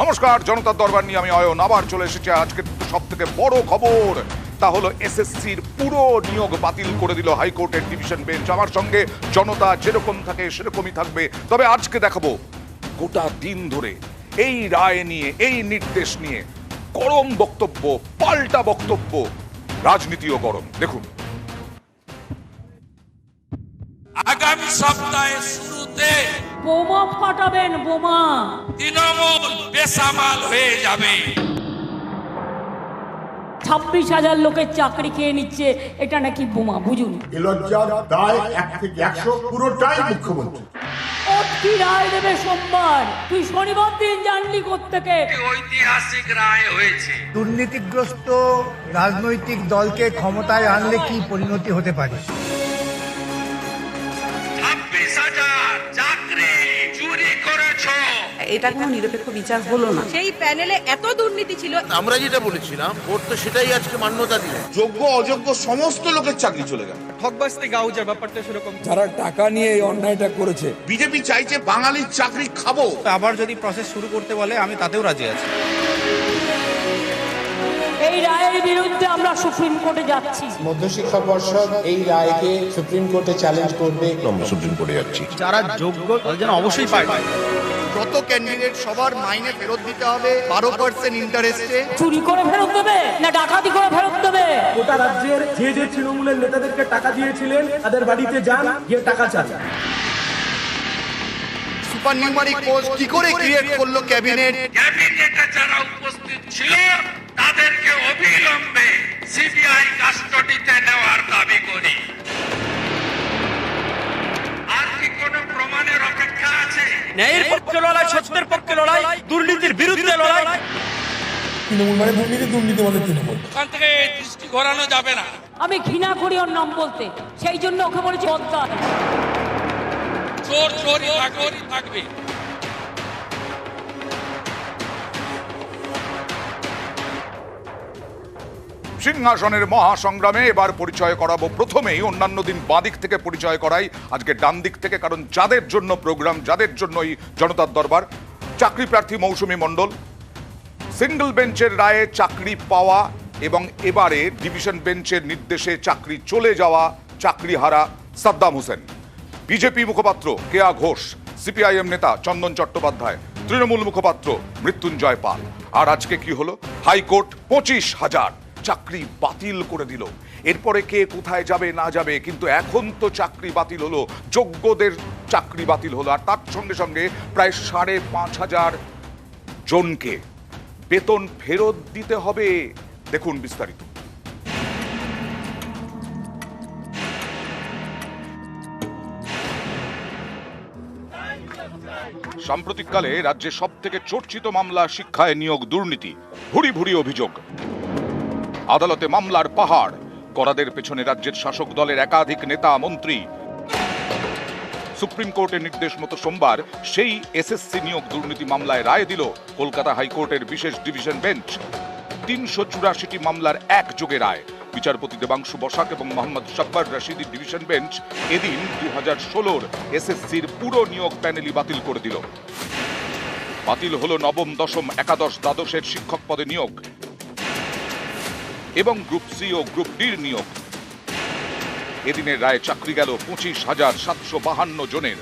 নমস্কার, জনতার দরবার নিয়ে আমি অয়ন আবার চলে এসেছি। আজকে সব থেকে বড় খবর তা হলো এসএসসির পুরো নিয়োগ বাতিল করে দিল হাইকোর্টের ডিভিশন বেঞ্চ। আমার সঙ্গে জনতা যেরকম থাকে সেরকমই থাকবে, তবে আজকে দেখাবো গোটা দিন ধরে এই রায় নিয়ে, এই নির্দেশ নিয়ে গরম বক্তব্য, পাল্টা বক্তব্য, রাজনীতিও গরম। দেখুন, আগামী সপ্তাহে শুরুতে বোমা ফাটাবেন, বোমা। তৃণমূল বেসামাল হয়ে যাবে। 26,000 লোকের চাকরি খেয়ে নিচ্ছে, এটা নাকি বোমা, বুঝুন। এ লজ্জার দায় 1 থেকে 100 পুরোটাই মুখ্যমন্ত্রী। কি রায় দেবে সোমবার? তুই শনিবার দিন জানলি কোত্থেকে? ঐতিহাসিক রায় হয়েছে। দুর্নীতিগ্রস্ত রাজনৈতিক দলকে ক্ষমতায় আনলে কি পরিণতি হতে পারে? 26,000 চাকরি চুরি করেছো। এটা কোনো নিরপেক্ষ বিচার হলো না। সেই প্যানেলে এত দুর্নীতি ছিল। আমরা যেটা বলেছিলাম ওর তো সেটাই আজকে মান্যতা দিল। যোগ্য অযোগ্য সমস্ত লোকের চাকরি চলে গেল। ঠকবাজতে গাউজার ব্যাপারটা সেরকম। যারা টাকা নিয়ে এই অন্যায়টা করেছে, বিজেপি চাইছে বাঙালির চাকরি খাবো। আবার যদি প্রসেস শুরু করতে বলে আমি তাতেও রাজি আছি। এই রায়ের বিরুদ্ধে আমরা সুপ্রিম কোর্টে যাচ্ছি। মধ্যশিক্ষা পর্ষদ এই রায়কে সুপ্রিম কোর্টে চ্যালেঞ্জ করবে। আমরা সুপ্রিম কোর্টে যাচ্ছি। যারা যোগ্য তাদের জন্য অবশ্যই পায়। যত ক্যান্ডিডেট সবার মাইনে ফেরত দিতে হবে 12% ইন্টারেস্টে। চুরি করে ফেরত দেবে না ডাকাতি করে ফেরত দেবে? গোটা রাজ্যের যে যে তৃণমূলের নেতাদেরকে টাকা দিয়েছিলেন তাদের বাড়িতে যান, গিয়ে টাকা চান। সুপার নিউমারিক পোস্ট কি করে ক্রিয়েট করলো ক্যাবিনেট? ক্যাবিনেটে যারা উপস্থিত ছিল তাদেরকে অবিলম্বে সিবিআই কাস্টডিতে নেওয়ার দাবি করি। আর কি কোনো প্রমাণের অপেক্ষা আছে? ন্যায়ের পক্ষে লড়াই, সত্যের পক্ষে লড়াই, দুর্নীতির বিরুদ্ধে লড়াই। তৃণমূল মানে দুর্নীতি, দুর্নীতি মানে তৃণমূল। ওখান থেকে দৃষ্টি ঘোরানো যাবে না। আমি ঘৃণা করি ওর নাম বলতে, সেই জন্য ওকে বলেছি বদগার। চোর চোরই থাকবে। সিংহাসনের মহাসংগ্রামে এবার পরিচয় করাবো প্রথমেই, অন্যান্য দিন বাঁদিক থেকে পরিচয় করাই, আজকে ডান দিক থেকে, কারণ যাদের জন্য প্রোগ্রাম, যাদের জন্যই জনতার দরবার। চাকরি প্রার্থী মৌসুমী মণ্ডল, সিঙ্গল বেঞ্চের রায়ে চাকরি পাওয়া এবং এবারে ডিভিশন বেঞ্চের নির্দেশে চাকরি চলে যাওয়া চাকরিহারা সাদ্দাম হোসেন, বিজেপি মুখপাত্র কেয়া ঘোষ, সিপিআইএম নেতা চন্দন চট্টোপাধ্যায়, তৃণমূল মুখপাত্র মৃত্যুঞ্জয় পাল। আর আজকে কি হলো? হাইকোর্ট 25,000 চাকরি বাতিল করে দিল। এরপরে কে কোথায় যাবে না যাবে, কিন্তু এখন তো চাকরি বাতিল হলো, যোগ্যদের চাকরি বাতিল হলো, আর তার সঙ্গে সঙ্গে প্রায় 5,500 জনকে বেতন ফেরত দিতে হবে। দেখুন বিস্তারিত। সাম্প্রতিককালে রাজ্যে সব থেকে চর্চিত মামলা শিক্ষায় নিয়োগ দুর্নীতি, ভুরি ভুরি অভিযোগ। আদালতে মামলার পাহাড়, করাদের পেছনে রাজ্যের শাসক দলের একাধিক নেতা মন্ত্রী। সুপ্রিম কোর্টের নির্দেশ মতো সোমবার সেই এসএসসি নিয়োগ দুর্নীতি মামলায় রায় দিল কলকাতা হাইকোর্টের বিশেষ ডিভিশন বেঞ্চ। 384টি মামলার একযোগে রায়। বিচারপতি দেবাংশু বসাক এবং মোহাম্মদ শাব্বার রশিদির ডিভিশন বেঞ্চ এদিন 2016 এসএসসির পুরো নিয়োগ প্যানেলই বাতিল করে দিল। বাতিল হলো নবম, দশম, একাদশ, দ্বাদশের শিক্ষক পদে নিয়োগ এবং গ্রুপ সি ও গ্রুপ ডির নিয়োগ। এদিনের রায়ে চাকরি গেল 25,752 জনের।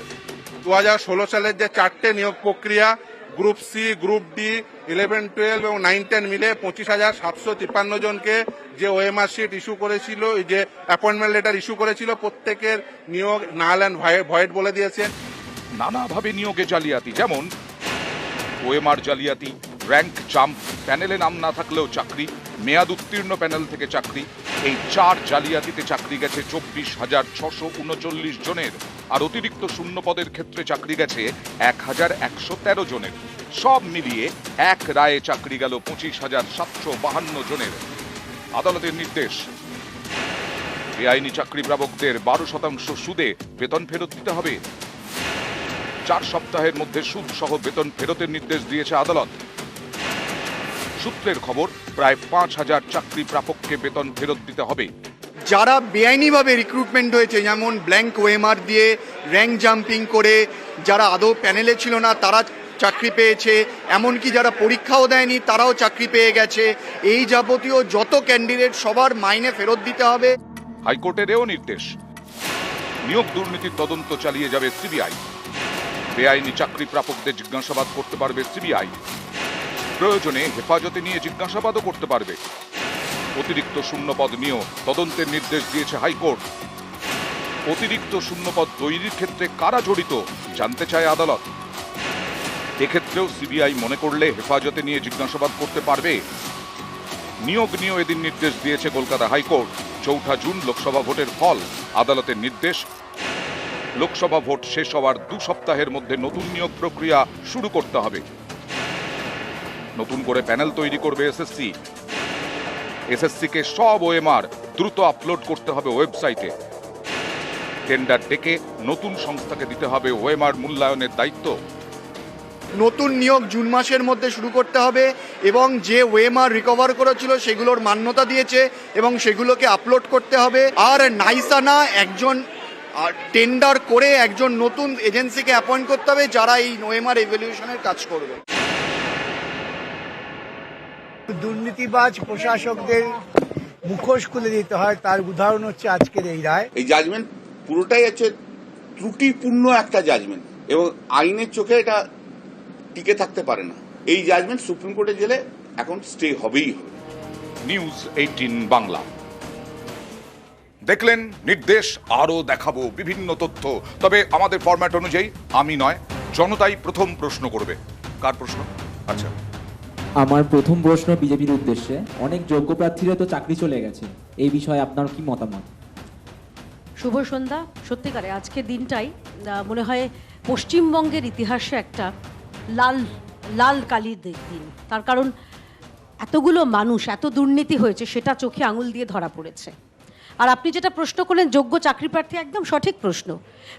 2016 সালের যে 4টে নিয়োগ প্রক্রিয়া, গ্রুপ সি, গ্রুপ ডি, 11, 12 এবং 9, 10 মিলে 25,753 জনকে যে ওএমআর শিট ইস্যু করেছিল, যে অ্যাপয়েন্টমেন্ট লেটার ইস্যু করেছিল, প্রত্যেকের নিয়োগ নাল অ্যান্ড ভয়েড বলে দিয়েছে। নানাভাবে নিয়োগে জালিয়াতি, যেমন ওএমআর জালিয়াতি, র্যাঙ্ক জাম্প, প্যানেলে নাম না থাকলেও চাকরি, মেয়াদ উত্তীর্ণ প্যানেল থেকে চাকরি। এই 4 জালিয়াতিতে চাকরি গেছে 24,639 জনের, আর অতিরিক্ত শূন্য পদের ক্ষেত্রে চাকরি গেছে 1,113 জনের। সব মিলিয়ে এক রায়ে চাকরি গেল 25,752 জনের। আদালতের নির্দেশ, বেআইনি চাকরি প্রাপকদের 12% সুদে বেতন ফেরত দিতে হবে। 4 সপ্তাহের মধ্যে সুদ সহ বেতন ফেরতের নির্দেশ দিয়েছে আদালত। সূত্রের খবর, প্রায় 5,000 চাকরি প্রাপককে বেতন ফেরত দিতে হবে। যারা বেআইনিভাবে রিক্রুটমেন্ট হয়েছে, যেমন ব্ল্যাঙ্ক ওএমআর দিয়ে র্যাঙ্ক জাম্পিং করে, যারা আদৌ প্যানেলে ছিল না, তারা চাকরি পেয়েছে, এমনকি যারা পরীক্ষাও দেয়নি তারাও চাকরি পেয়ে গেছে। এই যাবতীয় যত ক্যান্ডিডেট সবার মাইনে ফেরত দিতে হবে। হাইকোর্টের এও নির্দেশ, নিয়োগ দুর্নীতির তদন্ত চালিয়ে যাবে সিবিআই। বেআইনি চাকরি প্রাপকদের জিজ্ঞাসাবাদ করতে পারবে সিবিআই। প্রয়োজনে হেফাজতে নিয়ে জিজ্ঞাসাবাদও করতে পারবে। অতিরিক্ত শূন্যপদ নিয়েও তদন্তের নির্দেশ দিয়েছে হাইকোর্ট। অতিরিক্ত শূন্যপদ তৈরির ক্ষেত্রে কারা জড়িত জানতে চায় আদালত। এক্ষেত্রেও সিবিআই মনে করলে হেফাজতে নিয়ে জিজ্ঞাসাবাদ করতে পারবে। নিয়োগ নিয়েও এদিন নির্দেশ দিয়েছে কলকাতা হাইকোর্ট। ৪ জুন লোকসভা ভোটের ফল, আদালতের নির্দেশ লোকসভা ভোট শেষ হওয়ার 2 সপ্তাহের মধ্যে নতুন নিয়োগ প্রক্রিয়া শুরু করতে হবে। নতুন করে প্যানেল তৈরি করবে এসএসসি। এসএসসিকে সব ওএমআর দ্রুত আপলোড করতে হবে ওয়েবসাইটে। টেন্ডার ডেকে নতুন সংস্থাকে দিতে হবে ওএমআর মূল্যায়নের দায়িত্ব। নতুন নিয়োগ জুন মাসের মধ্যে শুরু করতে হবে এবং যে ওএমআর রিকভার করেছিল সেগুলোর মান্যতা দিয়েছে এবং সেগুলোকে আপলোড করতে হবে। আর নাইসানা একজন টেন্ডার করে একজন নতুন এজেন্সিকে অ্যাপয়েন্ট করতে হবে যারা এই ওএমআর এভ্যালুয়েশনের কাজ করবে। দুর্নীতিবাজ প্রশাসকদের মুখোশ খুলে দিতে হয়, তার উদাহরণ হচ্ছে আজকের এই রায়। এই জাজমেন্ট পুরোটাই হচ্ছে ত্রুটিপূর্ণ একটা জাজমেন্ট এবং আইনের চোখে এটা টিকে থাকতে পারে না। এই জাজমেন্ট সুপ্রিম কোর্টে গেলে এখন স্টে হবেই হবে। নিউজ 18 বাংলা। দেখলেন নির্দেশ, আরো দেখাবো বিভিন্ন তথ্য। তবে আমাদের ফরম্যাট অনুযায়ী আমি নয়, জনতাই প্রথম প্রশ্ন করবে। কার প্রশ্ন? আচ্ছা, আমার প্রথম প্রশ্ন বিজেপির উদ্দেশ্যে। অনেক যোগ্য প্রার্থীরা তো চাকরি চলে গেছে, এই বিষয়ে আপনার কি মতামত? শুভ সন্ধ্যা। সত্যিকারে আজকের দিনটাই মনে হয় পশ্চিমবঙ্গের ইতিহাসে একটা লাল লাল কালির দিন। তার কারণ এতগুলো মানুষ, এত দুর্নীতি হয়েছে, সেটা চোখে আঙুল দিয়ে ধরা পড়েছে। আর আপনি যেটা প্রশ্ন করলেন যোগ্য চাকরি প্রার্থী, একদম সঠিক প্রশ্ন।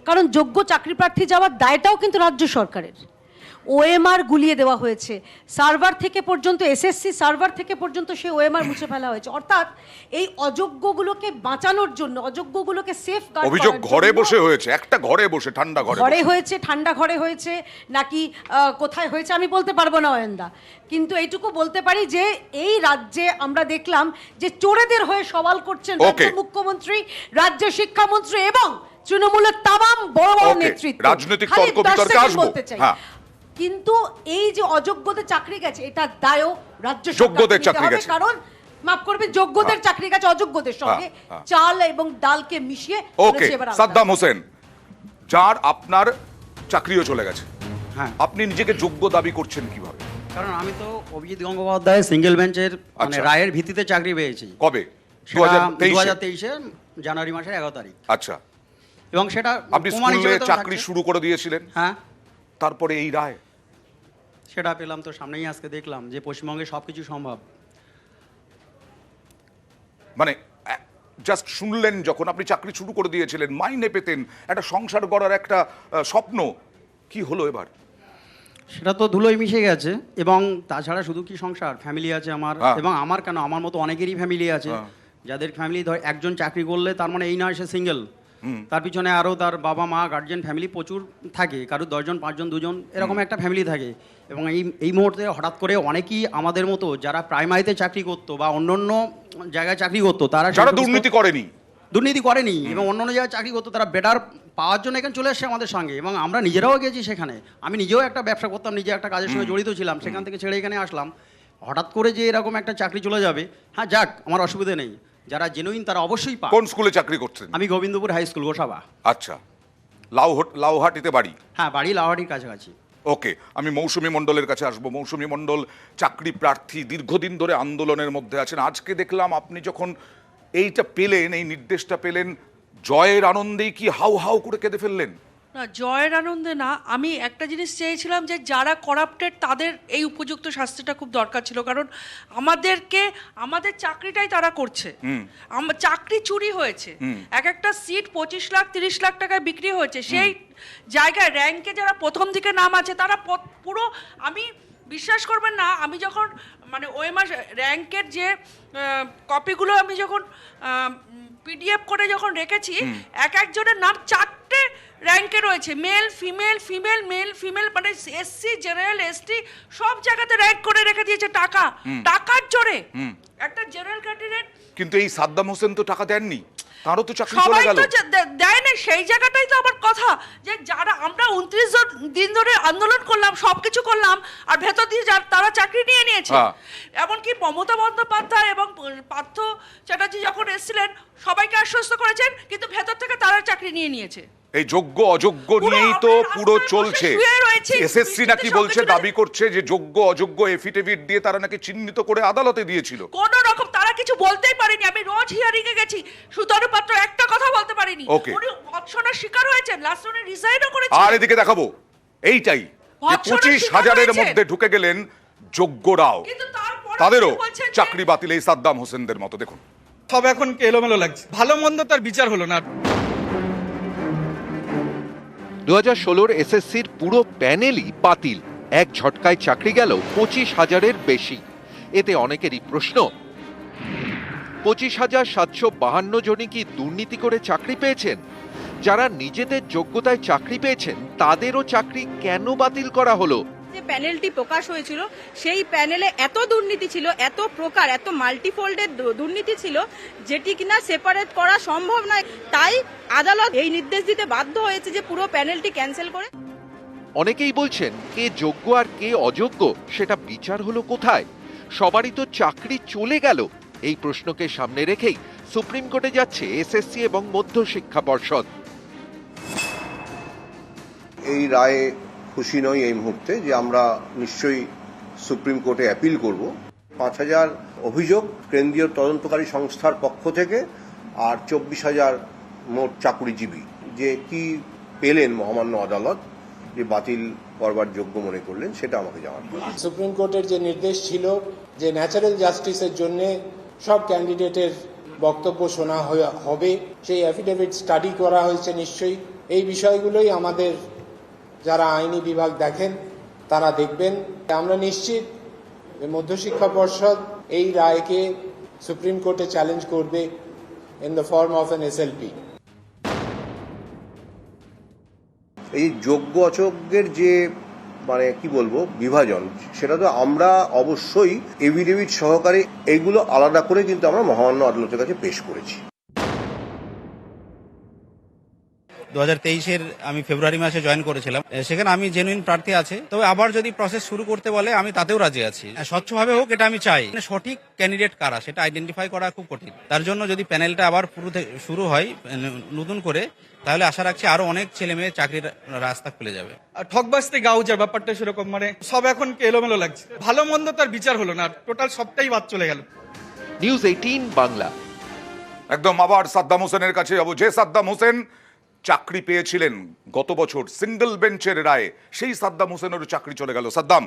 কারণ যোগ্য চাকরি প্রার্থী যাওয়ার দায়টাও কিন্তু রাজ্য সরকারের। ওএমআর গুলিয়ে দেওয়া হয়েছে, সার্ভার থেকে পর্যন্ত, এসএসসি সার্ভার থেকে পর্যন্ত সেই ওএমআর মুছে ফেলা হয়েছে। অর্থাৎ এই অযোগ্যগুলোকে বাঁচানোর জন্য, অযোগ্যগুলোকে সেফ গার্ড, অভিযোগ ঘরে বসে হয়েছে, একটা ঘরে বসে, ঠান্ডা ঘরে হয়েছে, ঠান্ডা ঘরে হয়েছে নাকি কোথায় হয়েছে আমি বলতে পারবো না অয়নদা, কিন্তু এইটুকু বলতে পারি যে এই রাজ্যে আমরা দেখলাম যে চোরেদের হয়ে সওয়াল করছেন রাজ্য মুখ্যমন্ত্রী, রাজ্য শিক্ষামন্ত্রী এবং তৃণমূলের তামাম বড় বড় নেতৃত্ব। রাজনৈতিক তর্ক বিতর্কে আসবো। হ্যাঁ, কিন্তু এই যে অযোগ্যদের চাকরি গেছে, এটা দায়ও রাজ্য যোগ্যদের চাকরি গেছে। কারণ মাফ করবে, যোগ্যদের চাকরি গেছে অযোগ্যদের সঙ্গে চাল এবং ডালকে মিশিয়ে। ওকে, সাদ্দাম হোসেন, যার আপনার চাকরিও চলে গেছে, হ্যাঁ, আপনি নিজেকে যোগ্য দাবি করছেন কিভাবে? কারণ আমি তো অভিজিৎ গঙ্গোপাধ্যায় সিঙ্গেল বেঞ্চের মানে রায়ের ভিত্তিতে চাকরি পেয়েছি। কবে? 2023-এ জানুয়ারি মাসের 11 তারিখ। আচ্ছা, এবং সেটা আপনি স্কুলে চাকরি শুরু করে দিয়েছিলেন, হ্যাঁ, তারপরে এই রায় সেটা পেলাম তো সামনেই, আজকে দেখলাম যে পশ্চিমবঙ্গে সবকিছু সম্ভব। মানে জাস্ট শুনলেন যখন আপনি চাকরি শুরু করে দিয়েছিলেন, মাইনে পেতেন, একটা সংসার গড়ার একটা স্বপ্ন, কি হলো এবার? সেটা তো ধুলোয় মিশে গেছে। এবং তাছাড়া শুধু কি সংসার, ফ্যামিলি আছে আমার, এবং আমার কেন, আমার মতো অনেকেরই ফ্যামিলি আছে, যাদের ফ্যামিলি ধর একজন চাকরি করলে তার মানে এই নয় সে সিঙ্গেল, তার পিছনে আরও তার বাবা মা গার্জেন ফ্যামিলি প্রচুর থাকে, কারোর 10 জন 5 জন 2 জন এরকম একটা ফ্যামিলি থাকে। এবং এই মুহূর্তে হঠাৎ করে অনেকেই আমাদের মতো যারা প্রাইমারিতে চাকরি করতো বা অন্য অন্য জায়গায় চাকরি করতো, তারা দুর্নীতি করেনি এবং অন্য অন্য জায়গায় চাকরি করতো, তারা বেটার পাওয়ার জন্য এখানে চলে এসছে আমাদের সঙ্গে। এবং আমরা নিজেরাও গেছি সেখানে। আমি নিজেও একটা ব্যবসা করতাম, নিজে একটা কাজের সঙ্গে জড়িত ছিলাম, সেখান থেকে ছেড়ে এখানে আসলাম। হঠাৎ করে যে এরকম একটা চাকরি চলে যাবে, হ্যাঁ যাক, আমার অসুবিধা নেই, যারা জেনুইন তারা অবশ্যই পায়। কোন স্কুলে চাকরি করছেন? আমি গোবিন্দপুর হাই স্কুল, গোসাবা। আচ্ছা, লাউহাটিতে বাড়ি? হ্যাঁ, বাড়ি লাউহাটির কাছাকাছি। ওকে, আমি মৌসুমী মণ্ডলের কাছে আসবো। মৌসুমী মণ্ডল, চাকরি প্রার্থী, দীর্ঘদিন ধরে আন্দোলনের মধ্যে আছেন। আজকে দেখলাম আপনি যখন এইটা পেলেন, এই নির্দেশটা পেলেন, জয়ের আনন্দেই কি হাউ হাউ করে কেঁদে ফেললেন? না, জয়ের আনন্দে না, আমি একটা জিনিস চেয়েছিলাম যে যারা করাপ্টেড তাদের এই উপযুক্ত শাস্তিটা খুব দরকার ছিল। কারণ আমাদের চাকরিটাই তারা করছে, চাকরি চুরি হয়েছে, একটা সিট 25 লাখ 30 লাখ টাকায় বিক্রি হয়েছে। সেই জায়গায় র্যাঙ্কে যারা প্রথম দিকে নাম আছে তারা পুরো, আমি বিশ্বাস করবেন না, আমি যখন মানে ওএমআর র্যাঙ্কের যে কপিগুলো আমি যখন পিডিএফ করে যখন রেখেছি, একজনের নাম 4টে র্যাঙ্কে রয়েছে, male female, female male female, মানে এসসি জেনারেল এসটি সব জায়গাতে র্যাঙ্ক করে রেখে দিয়েছে টাকার জোরে। একটা জেনারেল ক্যান্ডিডেট, কিন্তু এই সাদ্দাম হোসেন তো টাকা দেননি, তারও তো চাকরি চলে সবাই গেল। তো দেয় না, সেই জায়গাটাই তো আমার কথা, যে যারা আমরা 29 দিন ধরে আন্দোলন করলাম, সবকিছু করলাম, আর ভেতর দিয়ে তারা চাকরি নিয়ে নিয়েছে। এমনকি মমতা বন্দ্যোপাধ্যায় এবং পার্থ চ্যাটার্জি যখন এসেছিলেন সবাইকে আশ্বস্ত করেছেন, কিন্তু ভেতর থেকে তারা চাকরি নিয়ে নিয়েছে। এই যোগ্য অযোগ্য নিয়েই তো পুরো চলছে। এসএসসি নাকি বলছে, দাবি করছে যে যোগ্য অযোগ্য এফিডেভিট দিয়ে তারা নাকি চিহ্নিত করে আদালতে দিয়েছিল। কোন রকম তারা কিছু বলতেই পারেনি। আমি রোজ হিয়ারিং এ গেছি, সুতনু পাত্র একটা কথা বলতে পারেনি। উনি অপশনের শিকার হয়েছেন, লাস্ট উনি রিজাইনও করেছেন। আর এদিকে দেখাবো এইটাই, 25,000-এর মধ্যে ঢুকে গেলেন যোগ্যরাও, তাদেরও চাকরি বাতিল এই সাদ্দাম হোসেনদের মতো। দেখুন, সব এখন এলোমেলো লাগছে, ভালো মন্দ তার বিচার হলো না। 2016 এসএসসির পুরো প্যানেলই বাতিল, এক ঝটকায় চাকরি গেল 25,000-এর বেশি। এতে অনেকেরই প্রশ্ন, 25,752 জনই কি দুর্নীতি করে চাকরি পেয়েছেন? যারা নিজেদের যোগ্যতায় চাকরি পেয়েছেন তাদেরও চাকরি কেন বাতিল করা হলো? যে প্যানেলটি প্রকাশ হয়েছিল সেই প্যানেলে এত দুর্নীতি ছিল, এত প্রকার, এত মাল্টিফোল্ডের দুর্নীতি ছিল, যেটি কিনা সেপারেট করা সম্ভব নয়। তাই আদালত এই নির্দেশ দিতে বাধ্য হয়েছে যে পুরো প্যানেলটি ক্যান্সেল করে। অনেকেই বলছেন, কে যোগ্য আর কে অযোগ্য সেটা বিচার হলো কোথায়? সবারই তো চাকরি চলে গেল। এই প্রশ্নকে সামনে রেখেই সুপ্রিম কোর্টে যাচ্ছে এসএসসি এবং মধ্যশিক্ষা পর্ষদ। এই রায়ে খুশি নই এই মুহূর্তে, যে আমরা নিশ্চয়ই সুপ্রিম কোর্টে অ্যাপিল করব। 5,000 অভিযোগ কেন্দ্রীয় তদন্তকারী সংস্থার পক্ষ থেকে, আর 24,000 মোট চাকুরিজীবী, যে কি পেলেন মহামান্য আদালত যে বাতিল করবার যোগ্য মনে করলেন, সেটা আমাকে জানান। সুপ্রিম কোর্টের যে নির্দেশ ছিল যে ন্যাচারাল জাস্টিসের জন্য সব ক্যান্ডিডেটের বক্তব্য শোনা হবে, সেই অ্যাফিডেভিট স্টাডি করা হয়েছে নিশ্চয়ই। এই বিষয়গুলোই আমাদের যারা আইনি বিভাগ দেখেন তারা দেখবেন। আমরা নিশ্চিত যে মধ্যশিক্ষা পর্ষদ এই রায়কে সুপ্রিম কোর্টে চ্যালেঞ্জ করবে in the form of an SLP. এই যোগ্য অযোগ্যের যে মানে কি বলবো বিভাজন, সেটা তো আমরা অবশ্যই এফিডেভিট সহকারে এইগুলো আলাদা করে কিন্তু আমরা মহামান্য আদালতের কাছে পেশ করেছি। 2023-এর আমি ফেব্রুয়ারি মাসে জয়েন করেছিলাম, সেখানে আমি জেনুইন প্রার্থী আছে, তবে আবার যদি প্রসেস শুরু করতে বলে আমি তাতেও রাজি আছি। স্বচ্ছভাবে হোক এটা আমি চাই। সঠিক ক্যান্ডিডেট কারা সেটা আইডেন্টিফাই করা খুব কঠিন। তার জন্য যদি প্যানেলটা আবার শুরু হয় নতুন করে, তাহলে আশা রাখছি আরো অনেক ছেলে মেয়ে চাকরির রাস্তা খুলে যাবে। আর ঠকবাজতে গাউজার ব্যাপারটা সেরকম, মানে সব এখন এলোমেলো লাগছে, ভালো মন্দ তার বিচার হলো না, টোটাল সবটাই বাদ চলে গেল। নিউজ 18 বাংলা। একদম আবার সাদ্দাম হোসেনের কাছে যাবো। যে সাদ্দাম হোসেন চাকরি পেয়েছিলেন গত বছর সিঙ্গেল বেঞ্চের রায়ে, সেই সাদ্দাম হোসেনেরও চাকরি চলে গেল। সাদ্দাম,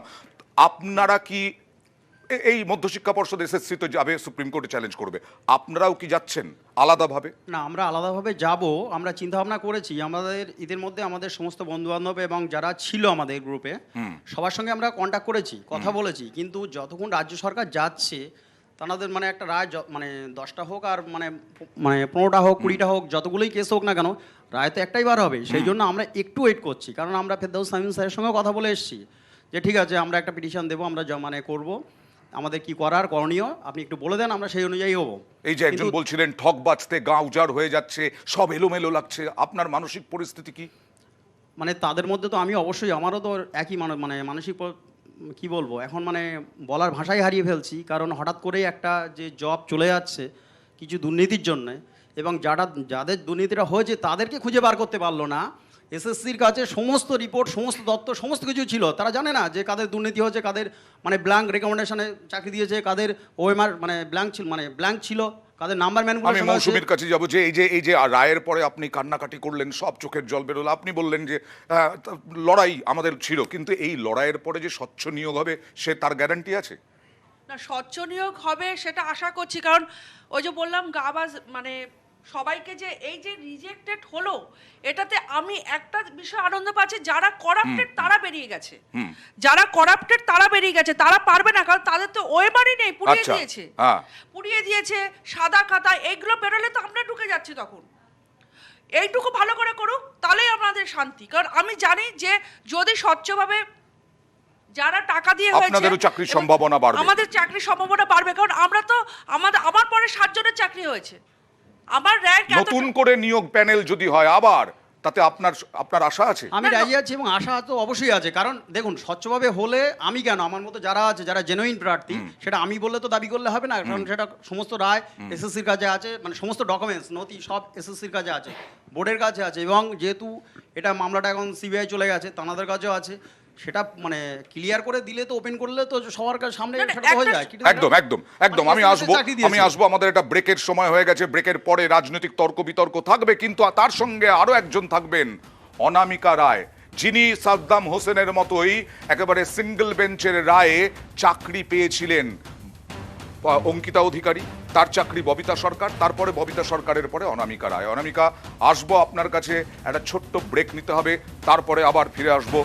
আপনারা কি এই মধ্যশিক্ষা পর্ষদ এসএসসি তো যাবে, সুপ্রিম কোর্টে চ্যালেঞ্জ করবে, আপনারাও কি যাচ্ছেন আলাদাভাবে? না, আমরা আলাদাভাবে যাব, আমরা চিন্তা ভাবনা করেছি। আমাদের ঈদের মধ্যে আমাদের সমস্ত বন্ধু বান্ধব এবং যারা ছিল আমাদের গ্রুপে সবার সঙ্গে আমরা কন্ট্যাক্ট করেছি, কথা বলেছি। কিন্তু যতক্ষণ রাজ্য সরকার যাচ্ছে তাদের মানে একটা রায়, মানে 10টা হোক আর মানে 15টা হোক 20টা হোক, যতগুলোই কেস হোক না কেন, রায় তো একটাই বার হবে। সেই জন্য আমরা একটু ওয়েট করছি, কারণ আমরা ফেরদৌস সামিন স্যারের সঙ্গে কথা বলে এসেছি যে ঠিক আছে আমরা একটা পিটিশন দেবো, আমরা মানে করবো, আমাদের কি করার করণীয় আপনি একটু বলে দেন, আমরা সেই অনুযায়ী হবো। এই যে একজন বলছিলেন ঠক বাজতে গা উজাড় হয়ে যাচ্ছে, সব এলোমেলো লাগছে, আপনার মানসিক পরিস্থিতি কি? মানে তাদের মধ্যে তো আমি অবশ্যই, আমারও তো একই মানে মানসিক কি বলবো এখন, মানে বলার ভাষাই হারিয়ে ফেলছি। কারণ হঠাৎ করেই একটা যে জব চলে যাচ্ছে কিছু দুর্নীতির জন্যে, এবং যাদের দুর্নীতিটা হয়েছে তাদেরকে খুঁজে বার করতে পারলো না। এসএসসির কাছে সমস্ত রিপোর্ট, সমস্ত তথ্য, সমস্ত কিছু ছিল, তারা জানে না যে কাদের দুর্নীতি হয়েছে, কাদের মানে ব্ল্যাঙ্ক রেকমেন্ডেশনে চাকরি দিয়েছে, কাদের ওএমআর মানে ব্ল্যাঙ্ক ছিল, কাদের নাম্বার ম্যানগুলো। আমি মৌসুমীর কাছে যাবো, যে এই যে রায়ের পরে আপনি কান্নাকাটি করলেন, সব চোখের জল বেরোলো, আপনি বললেন যে লড়াই আমাদের ছিল, কিন্তু এই লড়াইয়ের পরে যে স্বচ্ছ নিয়োগ হবে সে তার গ্যারান্টি আছে? না, স্বচ্ছ নিয়োগ হবে সেটা আশা করছি, কারণ ওই যে বললাম গাবাজ মানে সবাইকে যে এই যে রিজেক্টেড হলো, এটাতে আমি একটা বিষয় আনন্দ পাচ্ছি, যারা করাপ্টেড তারা বেরিয়ে গেছে, যারা করাপ্টেড তারা বেরিয়ে গেছে, তারা পারবে না, কারণ তাদের তো ওএমআরই নেই, পুড়িয়ে দিয়েছে সাদা খাতা, এইগুলো বেরোলে তো আমরা ঢুকে যাচ্ছি তখন। এইটুকু ভালো করে করুক, তাহলেই আমাদের শান্তি। কারণ আমি জানি যে যদি স্বচ্ছভাবে যারা টাকা দিয়ে হয়েছে, আপনাদেরও চাকরির সম্ভাবনা বাড়বে। আমাদের চাকরির সম্ভাবনা বাড়বে, কারণ আমরা তো আমার পরে 7 জনের চাকরি হয়েছে। আমার র্যাঙ্ক নতুন করে নিয়োগ প্যানেল যদি হয় আবার, তাতে আপনার আশা আছে? আমি রাজি আছি এবং আশা তো অবশ্যই আছে। কারণ দেখুন, স্বচ্ছভাবে হলে আমি কেন, আমার মতো যারা আছে, যারা জেনুইন প্রার্থী, সেটা আমি বললে তো দাবি করলে হবে না। কারণ সেটা সমস্ত রায় এসএসসির কাছে আছে, মানে সমস্ত ডকুমেন্টস নথি সব এসএসসির কাছে আছে, বোর্ডের কাছে আছে, এবং যেহেতু এটা মামলাটা এখন সিবিআই চলে গেছে, তানাদের কাছেও আছে, সেটা মানে ক্লিয়ার করে দিলে তো, ওপেন করলে তো সবার সামনে সেটা হয়ে যায়। একদম আমি আসবো আমাদের একটা ব্রেকের সময় হয়ে গেছে। ব্রেকের পরে রাজনৈতিক তর্ক বিতর্ক থাকবে, কিন্তু তার সঙ্গে আরো একজন থাকবেন, অনামিকা রায়, যিনি সাদ্দাম হোসেনের মতোই একেবারে সিঙ্গেল বেঞ্চের রায়ে চাকরি পেয়েছিলেন। অঙ্কিতা অধিকারী, তার চাকরি ববিতা সরকার, তারপরে ববিতা সরকারের পরে অনামিকা রায়। অনামিকা, আসবো আপনার কাছে, একটা ছোট্ট ব্রেক নিতে হবে, তারপরে আবার ফিরে আসবো